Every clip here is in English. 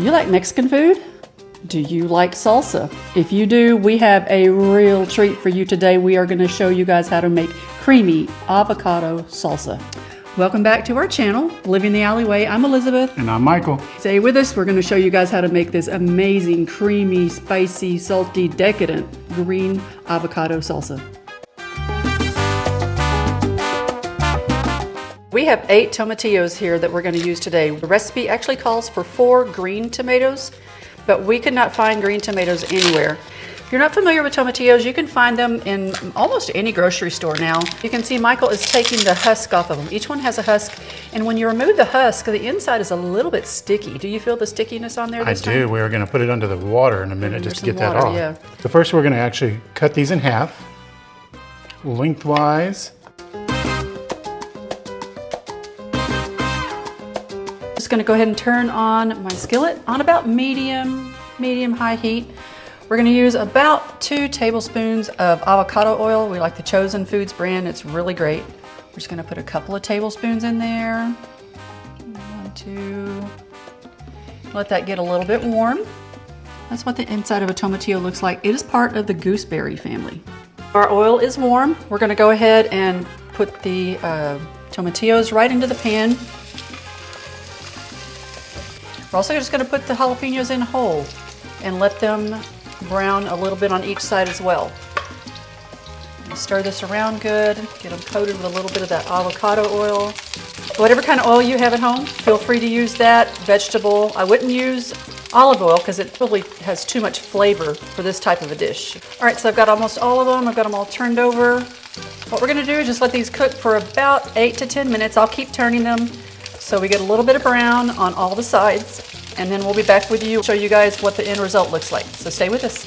Do you like Mexican food? Do you like salsa? If you do, we have a real treat for you today. We are going to show you guys how to make creamy avocado salsa. Welcome back to our channel, Living the Alleyway. I'm Elizabeth. And I'm Michael. Stay with us. We're going to show you guys how to make this amazing, creamy, spicy, salty, decadent green avocado salsa. We have 8 tomatillos here that we're going to use today. The recipe actually calls for 4 green tomatoes, but we could not find green tomatoes anywhere. If you're not familiar with tomatillos, you can find them in almost any grocery store now. You can see Michael is taking the husk off of them. Each one has a husk, and when you remove the husk, the inside is a little bit sticky. Do you feel the stickiness on there this time? I do. We're going to put it under the water in a minute just to get that off. Yeah. So first we're going to actually cut these in half, lengthwise. Just going to go ahead and turn on my skillet on about medium high heat. We're going to use about 2 tablespoons of avocado oil. We like the Chosen Foods brand. It's really great. We're just going to put a couple of tablespoons in there. 1, 2. Let that get a little bit warm. That's what the inside of a tomatillo looks like. It is part of the gooseberry family. Our oil is warm. We're going to go ahead and put the tomatillos right into the pan. We're also just going to put the jalapenos in whole and let them brown a little bit on each side as well. Stir this around good, get them coated with a little bit of that avocado oil. Whatever kind of oil you have at home, feel free to use that. Vegetable, I wouldn't use olive oil because it probably has too much flavor for this type of a dish. All right, so I've got almost all of them. I've got them all turned over. What we're going to do is just let these cook for about 8 to 10 minutes. I'll keep turning them so we get a little bit of brown on all the sides, and then we'll be back with you, show you guys what the end result looks like. So stay with us.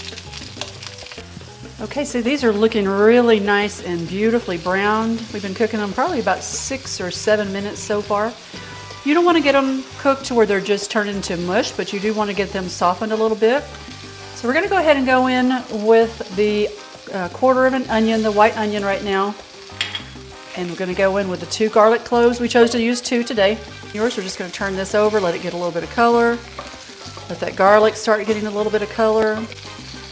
Okay, so these are looking really nice and beautifully browned. We've been cooking them probably about 6 or 7 minutes so far. You don't want to get them cooked to where they're just turned into mush, but you do want to get them softened a little bit. So we're going to go ahead and go in with the 1/4 of an onion, the white onion right now. And we're going to go in with the 2 garlic cloves. We chose to use 2 today. Yours, we're just going to turn this over, let it get a little bit of color. Let that garlic start getting a little bit of color.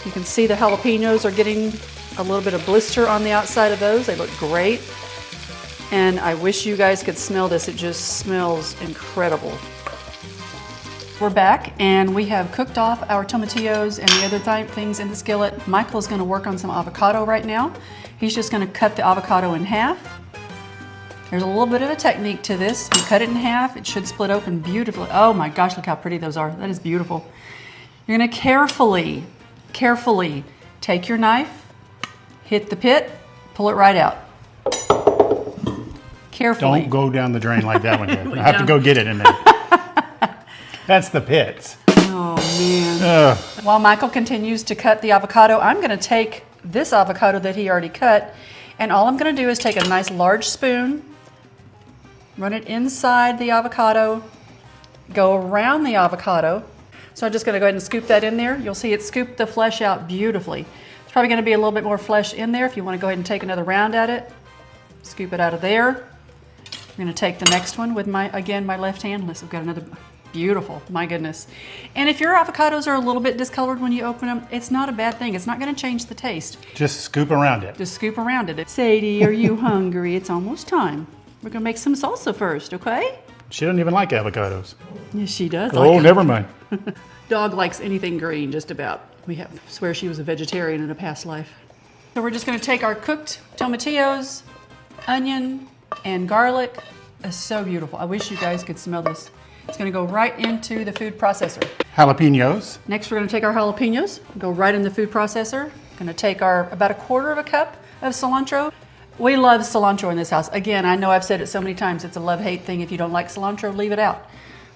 You can see the jalapenos are getting a little bit of blister on the outside of those. They look great. And I wish you guys could smell this. It just smells incredible. We're back and we have cooked off our tomatillos and the other things in the skillet. Michael's going to work on some avocado right now. He's just going to cut the avocado in half. There's a little bit of a technique to this. You cut it in half, it should split open beautifully. Oh my gosh, look how pretty those are. That is beautiful. You're going to carefully take your knife, hit the pit, pull it right out. Carefully. Don't go down the drain like that one yet. I have to go get it in there. That's the pits. Oh man. While Michael continues to cut the avocado, I'm going to take this avocado that he already cut, and all I'm going to do is take a nice large spoon, run it inside the avocado, go around the avocado. So I'm just going to go ahead and scoop that in there. You'll see it scooped the flesh out beautifully. There's probably going to be a little bit more flesh in there if you want to go ahead and take another round at it. Scoop it out of there. I'm going to take the next one with my left hand. Let's, we've got another beautiful, my goodness. And if your avocados are a little bit discolored when you open them, it's not a bad thing. It's not going to change the taste. Just scoop around it. Just scoop around it. Sadie, are you hungry? It's almost time. We're going to make some salsa first, okay? She doesn't even like avocados. Yes, she does. Oh, never mind. Dog likes anything green, just about. Swear she was a vegetarian in a past life. So we're just going to take our cooked tomatillos, onion, and garlic. It's so beautiful. I wish you guys could smell this. It's going to go right into the food processor. Jalapenos. Next, we're going to take our jalapenos, go right in the food processor. Going to take our about 1/4 of a cup of cilantro. We love cilantro in this house. Again, I know I've said it so many times, it's a love-hate thing. If you don't like cilantro, leave it out.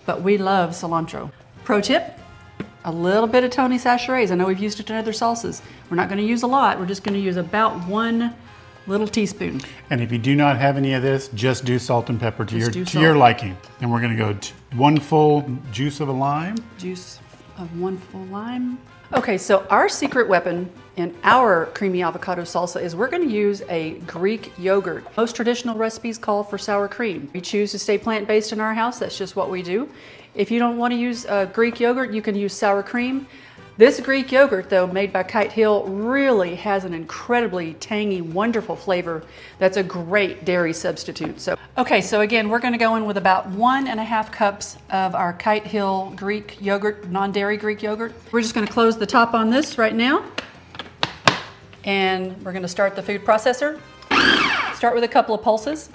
But we love cilantro. Pro tip, a little bit of Tony Chacheres. I know we've used it in other salsas. We're not going to use a lot. We're just going to use about 1 little teaspoon. And if you do not have any of this, just do salt and pepper to your liking. And we're going to go 1 full juice of a lime. Juice of 1 full lime. Okay, so our secret weapon in our creamy avocado salsa is we're going to use a Greek yogurt. Most traditional recipes call for sour cream. We choose to stay plant-based in our house. That's just what we do. If you don't want to use Greek yogurt, you can use sour cream. This Greek yogurt, though, made by Kite Hill, really has an incredibly tangy, wonderful flavor that's a great dairy substitute. So, okay, so again, we're going to go in with about 1.5 cups of our Kite Hill Greek yogurt, non-dairy Greek yogurt. We're just going to close the top on this right now. And we're going to start the food processor. Start with a couple of pulses.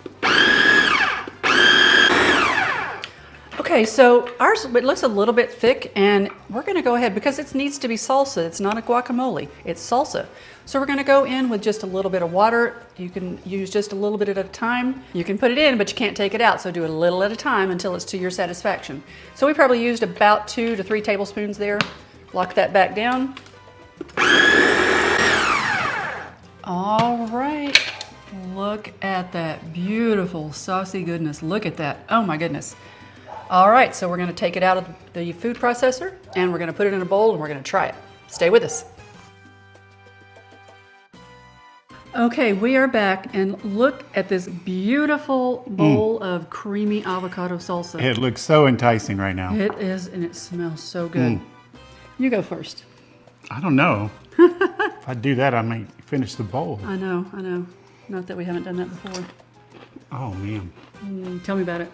Okay, so ours, it looks a little bit thick, and we're going to go ahead, because it needs to be salsa. It's not a guacamole, it's salsa. So we're going to go in with just a little bit of water. You can use just a little bit at a time. You can put it in, but you can't take it out, so do it a little at a time until it's to your satisfaction. So we probably used about 2 to 3 tablespoons there. Lock that back down. All right, look at that beautiful saucy goodness. Look at that, oh my goodness. All right, so we're going to take it out of the food processor and we're going to put it in a bowl and we're going to try it. Stay with us. Okay, we are back, and look at this beautiful bowl of creamy avocado salsa. It looks so enticing right now. It is, and it smells so good. You go first. I don't know. If I do that, I might finish the bowl. I know, I know. Not that we haven't done that before. Oh, man. Tell me about it.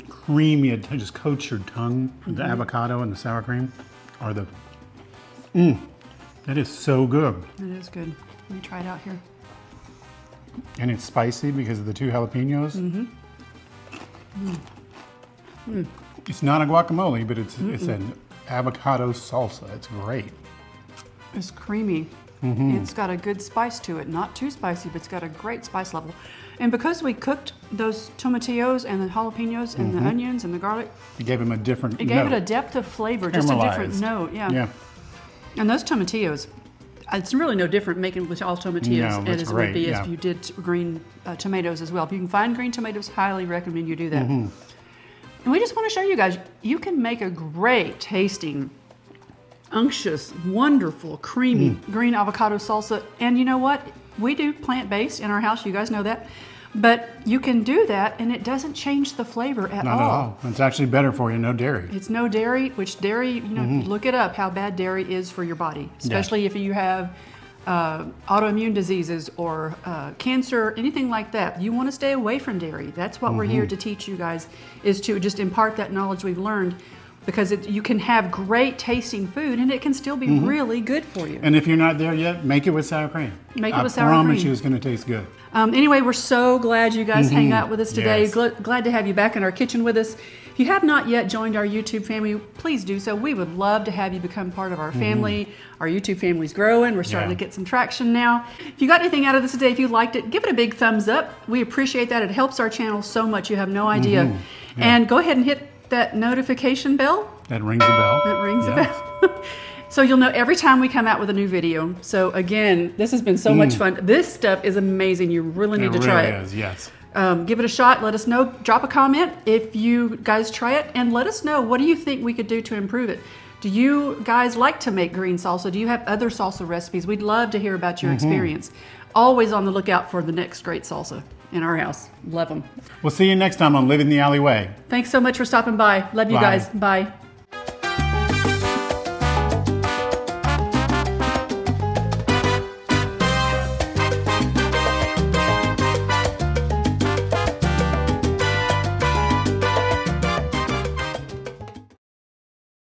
Creamy, it just coats your tongue. The avocado and the sour cream are the... that is so good. It is good. Let me try it out here. And it's spicy because of the 2 jalapenos. It's not a guacamole, but it's an avocado salsa. It's great. It's creamy. It's got a good spice to it. Not too spicy, but it's got a great spice level. And because we cooked those tomatillos and the jalapenos and the onions and the garlic, It gave them a different it gave it a depth of flavor, just a different Caramelized. note. Yeah. Yeah. And those tomatillos, it's really no different making with all tomatillos No, that's as it would great, be yeah. if you did green tomatoes as well. If you can find green tomatoes, highly recommend you do that. And we just want to show you guys, you can make a great tasting, unctuous, wonderful, creamy green avocado salsa. And you know what? We do plant-based in our house, you guys know that. But you can do that and it doesn't change the flavor at Not at all. It's actually better for you, no dairy. It's no dairy, which dairy, you know, look it up how bad dairy is for your body, especially if you have autoimmune diseases or cancer, anything like that. You want to stay away from dairy. That's what we're here to teach you guys, is to just impart that knowledge we've learned, because you can have great tasting food and it can still be really good for you. And if you're not there yet, make it with sour cream. Make it with sour I promise cream. you it's going to taste good. Anyway, we're so glad you guys hang out with us today. Yes. Glad to have you back in our kitchen with us. If you have not yet joined our YouTube family, please do so. We would love to have you become part of our family. Our YouTube family's growing. We're starting to get some traction now. If you got anything out of this today, if you liked it, give it a big thumbs up. We appreciate that. It helps our channel so much. You have no idea. And go ahead and hit that notification bell. That rings a bell. That rings a bell. So you'll know every time we come out with a new video. So again, this has been so much fun. This stuff is amazing. You really need to try it. It really is, yes. Give it a shot. Let us know. Drop a comment if you guys try it, and let us know, what do you think we could do to improve it? Do you guys like to make green salsa? Do you have other salsa recipes? We'd love to hear about your experience. Always on the lookout for the next great salsa in our house. Love them. We'll see you next time on Living the Alleyway. Thanks so much for stopping by. Love you Bye. guys. Bye.